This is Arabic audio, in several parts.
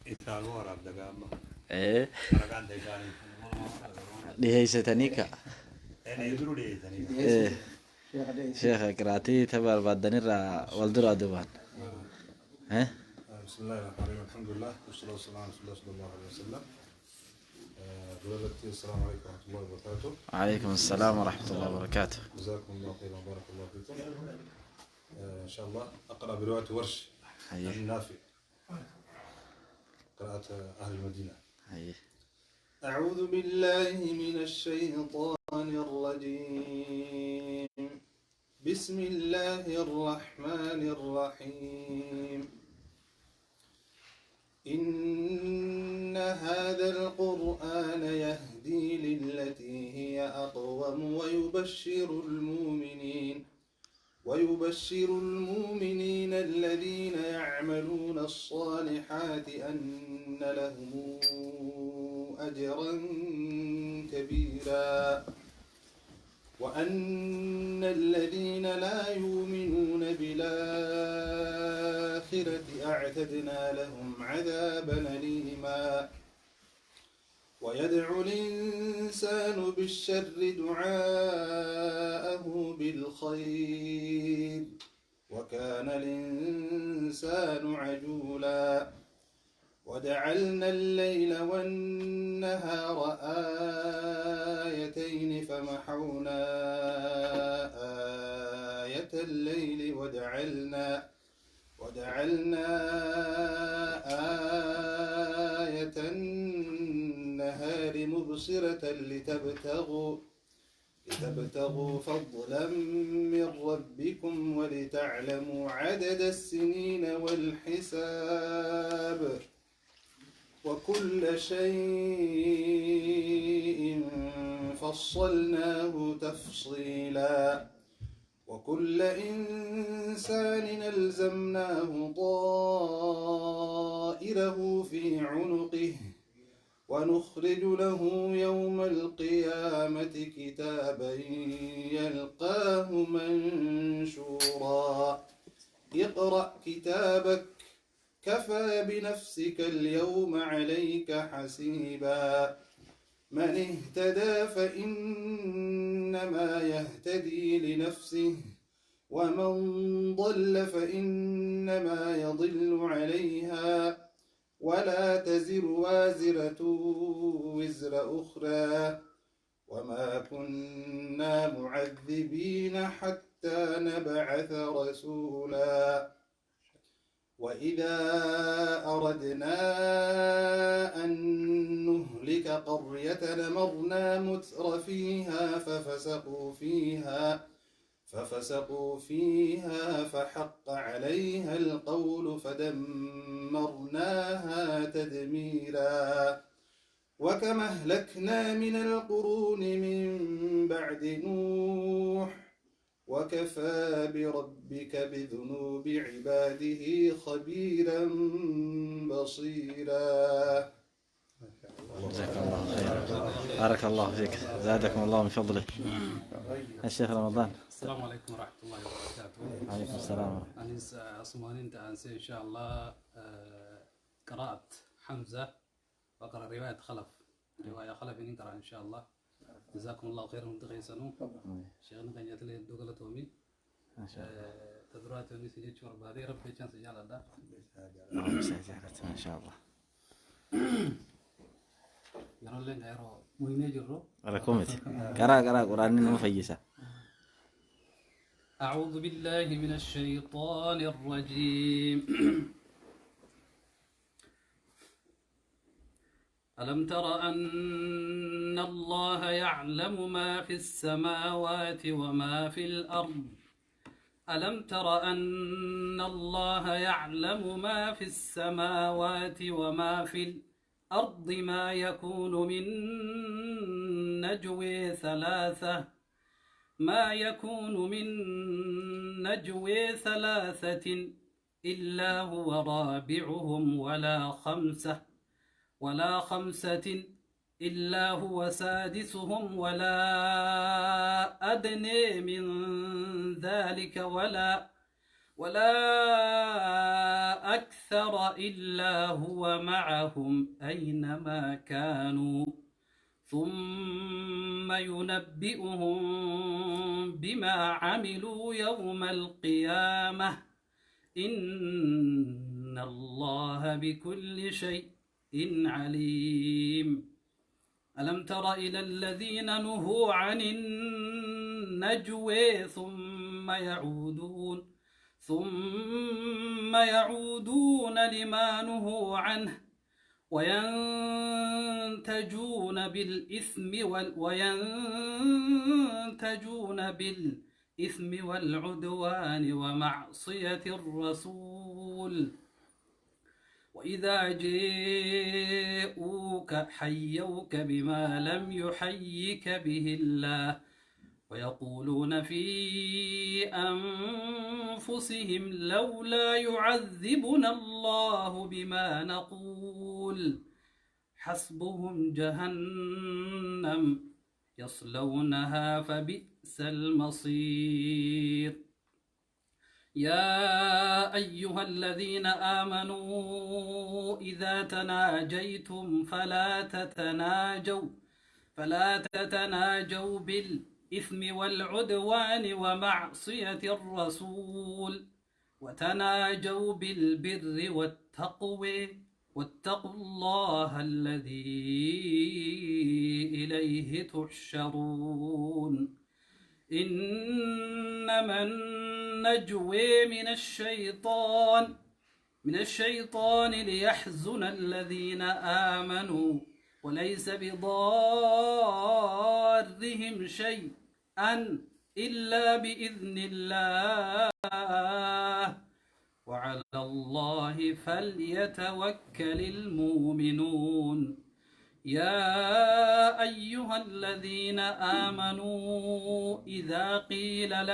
إيطالو عرب دعامة. إيه. أنا دعاني. دي هي ستانيكا. أنا يدرو دي ثاني. إيه. شيخ كراتي تبع بعدني را والدرا دوبان. ها؟ بسم الله الرحمن الرحيم الحمد لله والصلاة والسلام على رسول الله صلى الله عليه وسلم. دلوقتي السلام عليكم ورحمة الله وبركاته. وعليكم السلام ورحمة الله وبركاته. جزاكم الله خيرا وبارك الله فيكم. إن شاء الله أقرأ برواية ورش النافع قراءة أهل المدينة. أعوذ بالله من الشيطان الرجيم. بسم الله الرحمن الرحيم. إن هذا القرآن يهدي للتي هي أقوم ويبشر المؤمنين الذين يعملون الصالحات أن لهم أجرا كبيرا وأن الذين لا يؤمنون بالآخرة أعتدنا لهم عذابا أليما. ويدعو الإنسان بالشر دعاءه بالخير وكان الإنسان عجولا. وجعلنا الليل والنهار آيتين فمحونا آية الليل وجعلنا آية النهار مبصرة لتبتغوا فضلا من ربكم ولتعلموا عدد السنين والحساب وكل شيء فصلناه تفصيلا. وكل إنسان ألزمناه طائره في عنقه ونخرج له يوم القيامة كتابا يلقاه منشورا. اقرأ كتابك كفى بنفسك اليوم عليك حسيبا. من اهتدى فإنما يهتدي لنفسه ومن ضل فإنما يضل عليها ولا تزر وازرة وزر أخرى وما كنا معذبين حتى نبعث رسولا. وإذا أردنا أن نهلك قرية أمرنا متر فيها ففسقوا فيها فحق عليها القول فدمرناها تدميرا. وكم أهلكنا من القرون من بعد نوح وكفى بربك بذنوب عباده خبيرا بصيرا. جزاك الله خيرا. بارك الله فيك. زادكم الله من فضله. الشيخ رمضان. السلام عليكم ورحمة الله وبركاته. وعليكم السلام. أنا أصماني أنت أنسى إن شاء الله قراءة حمزة وقرأ رواية خلف إن قرأ إن شاء الله. جزاكم الله خيرا وانتقي سنو. شيخنا كان يتلي الدوغلة تومي. ما شاء الله. تدرات وني سجيت شور بهذه ربي كان سجال هذا. ما شاء الله. يرون لين غيره مهينة جرو. ركومتي. قرأ قرآن مفيسة. أعوذ بالله من الشيطان الرجيم. ألم تر أن الله يعلم ما في السماوات وما في الأرض ألم تر أن الله يعلم ما في السماوات وما في الأرض ما يكون من نجوى ثلاثة إلا هو رابعهم ولا خمسة إلا هو سادسهم ولا أدنى من ذلك ولا أكثر إلا هو معهم أينما كانوا ثم ينبئهم بما عملوا يوم القيامة إن الله بكل شيء عليم. ألم تر إلى الذين نهوا عن النجوى ثم يعودون لما نهوا عنه وينتجون بالإثم والعدوان ومعصية الرسول وإذا جاءوك حيوك بما لم يحيك به الله ويقولون في أنفسهم لولا يعذبنا الله بما نقول حسبهم جهنم يصلونها فبئس المصير. يا أيها الذين آمنوا إذا تناجيتم فلا تتناجوا بالإثم والعدوان ومعصية الرسول وتناجوا بالبر والتقوى واتقوا الله الذي إليه تحشرون. إنما النجوى من الشيطان ليحزن الذين آمنوا وليس بضارهم شيئا إلا بإذن الله وعلى الله فليتوكل المؤمنون. يا أيها الذين آمنوا إذا قيل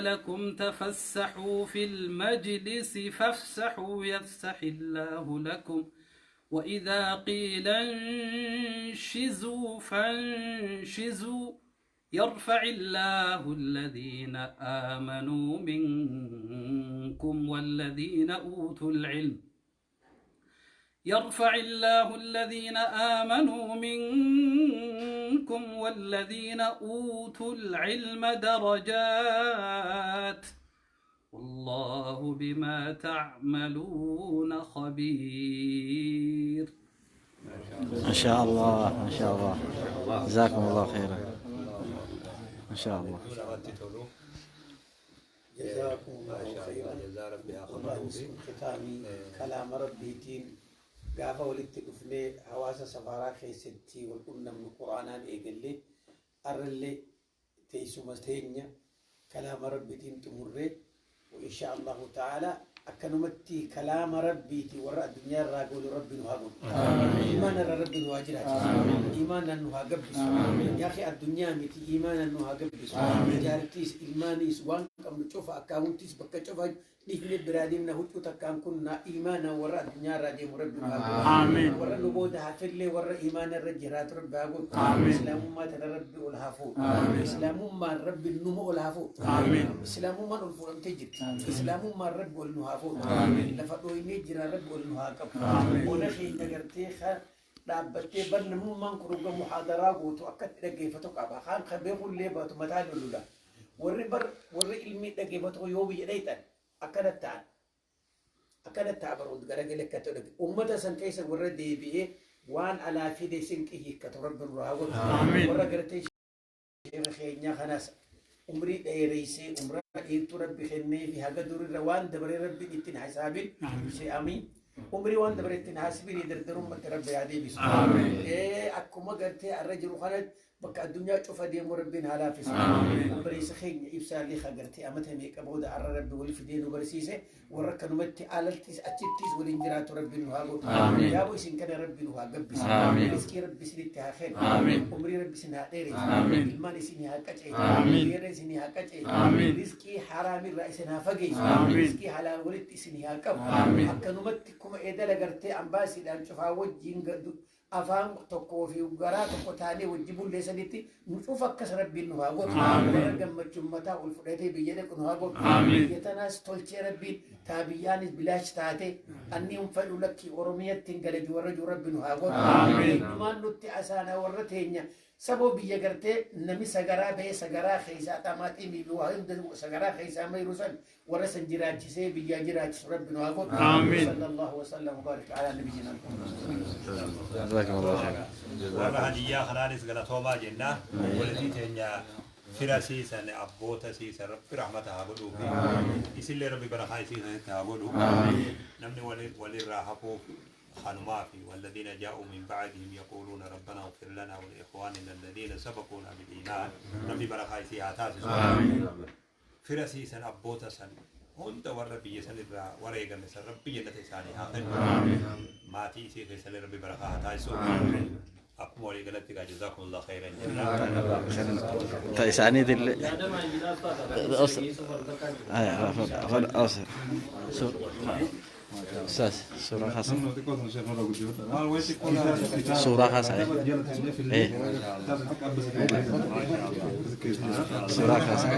لكم تفسحوا في المجلس فافسحوا يفسح الله لكم وإذا قيل انشزوا فانشزوا يرفع الله الذين آمنوا منكم والذين أوتوا العلم درجات والله بما تعملون خبير. ما شاء الله ما شاء الله، جزاكم الله خيرا. ما شاء الله. جزاكم الله خيرا. والله مسك ختامي كلام ربيتين قافا ولتقفني حواس سفارة خيستي والقلنا من القرآن إيقلي أرلي تيسو مستهنيا كلام ربيتين تمري وإن شاء الله تعالى أكنمتي كلام ربيتي وراء الدنيا راقول ربي نهاقول إيمان ربي نواجرات إيمان أنه قبس يا أخي الدنيا متي إيمان أنه قبس جارتيس إيمانيس وان كم تشوف أكاونتيس بك تشوف نحن برادين نهجو تكام كنا إيمانا وراء الدنيا راجع مربي نهاقول وراء نبوده حفلي وراء إيمان الرجرات ربي أقول إسلام ما تربي والهافو إسلام ما ربي النمو والهافو إسلام ما نلفون تجد إسلام ما ربي والنهافو لفتو ينجر ربي والنهاقب ونخي نقرتيخا دابتي برنمو من كروغا محاضرة وتو أكد لقيفتو قابا خان خبيخو اللي باتو متالو لولا ورّي علمي لقيفتو يوبي يديتا أكدت تعبرود قرقلك كتولك أمتا سنكيسا ورد ديبيه وان على فيدي سنكيه كترب الرهاول ورد قرتيش خينيا خناس عمري رئيسي عمري إنتو ربي خيني في هاقا دور الروان دبري ربي إتن حسابين سي آمين عمري وان دبري إتن حسابين يدردرون مت ربي عدي بس أكما قرتي الرجل خالد بك الدنيا تشوفها دي مربين على فيس عمري سخين إبسال لي خقرتي أمتهم هيك أبود على ربي ولي في دين وبرسيسه وركنوا متي آلتيس أتيتيس والإنجرات ربي نهاجو يا أبو سين كان ربي نهاجب بس رزقي ربي سنتها خير عمري ربي سنها ديري المال سنها كتشي غير سنها كتشي رزقي حرامي رئيسنا فقي رزقي حلال ولد سنها كم أكنوا متي كم إذا لقرتي أمباسي لأن شوفها وجين أفهم تكو في وقرات تكو تاني وجبوا اللي سنتي نشوف أكسر ربي إنه هاقول رقم الجمتا والفريتي بيجيك إنه هاقول يتناس تولتي ربي تابيان بلاش تاتي أني أنفعل لك أرمية تنقل جورج ربي إنه هاقول ما نتي أسانا ورتينيا سبو بيجرتي نمي سجرا به سجرا خيسا تاماتي ميلو هند سجرا خيسا ما يرسل ورسن جراج سي بيجراج ربنا هاقول صلى الله وسلم وبارك على نبينا جزاكم الله خير. والله هدية خلاني سجلا توما جنة ولدي تنيا فراسي سن أبوتا سي سر في رحمتها بدو يسيل ربي برخاي سي سنتها بدو نمني ولي راحبو خانمافي والذين جاءوا من بعدهم يقولون ربنا اغفر لنا ولإخواننا الذين سبقونا بالإيمان ربي برخاي سي هاتاس فراسي سن أبوتا سن هند وربي سن وريغن سن ربي جنة ساني هاخن ماتي سي سن ربي برخاي هاتاس أقوى لقلتك جزاكم الله خيرا تسعني ذي أستاذ صورة خاصة صورة خاصة إيه صورة خاصة